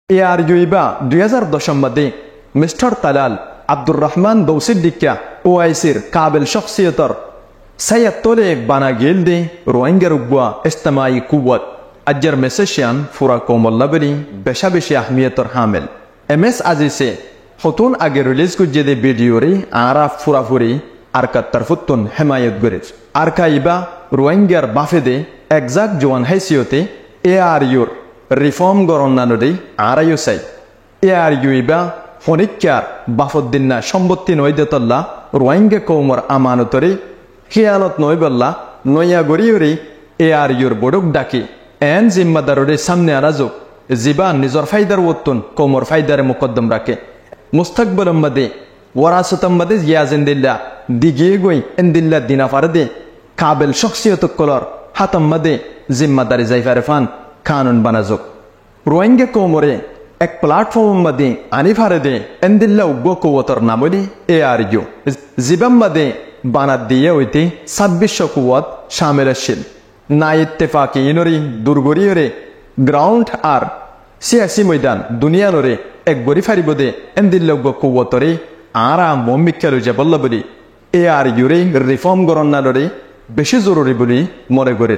AR ইউইবা 2010 মধ্যে mister Talal Abdur Rahman দৌসিদ্দিকা ওআইসির Kabil শখসিয়তর সায়াত্তলে বানা গেলদে রোহিঙ্গার উগ্বা ইস্তেমাই কুওয়াত আজ্জার মেসেশিয়ান ফুরা কোমল্লাবরি বেশা বেশি আহমিয়তর হামেল এমএস আজিসে হতুন আগে রিলিজ গুজ্জেদে ভিডিওরে আরা ফুরাফুরি আর কাত্তার ফুত্তুন হেমায়ত গরিজ আর কাইবা রোহিঙ্গার বাফেদে একজাক জোয়ান হাইসিয়তে AR your reform গরন্নানদে আরাইও Sai AR ইউইবা হনিক্যার বাফদ্দিন্না সম্পত্তি নৈদতল্লা রোহিঙ্গা কৌমর আমানতরে খেয়ালত নৈবল্লা নয়া গরিয়রে এআর ইউর বড়ক ডাকি এন জিম্মাদাররে সামনে আনাজুক জিবান নিজর ফাইদার ওত্তুন কৌমর ফাইদারে মুকদ্দম রাখে মুস্তাকবল মদে ওয়ারাসতম মদে জিয়াজিন্দিল্লা দিগিয়ে গই এন্দিল্লা দিনা ফারদে কাবিল শখসিয়ত কলর হাতম মদে জিম্মাদারি জাইফারেফান কানুন বানাজুক রোহিঙ্গা কৌমরে এক প্ল্যাটফর্ম মদে আনি ফারদে এন্দিল্লা উগ্র কুওয়াতর নামলি এআর ইউ জিবাম মদে বানাত দিয়ে হইতে 2600 কুওয়াত শামিল শিল না ইত্তেফাকি ইনরি দুর্গরিয়রে গ্রাউন্ড আর সিয়াসি ময়দান দুনিয়ানরে এক গরি ফারিবদে এন্দিল্লগ্য কুওয়াতরে আরা মম্মিক্কালু যে বল্লা বলি এআর ইউরে রিফর্ম গরন্নালরে বেশি জরুরি বলি মনে করে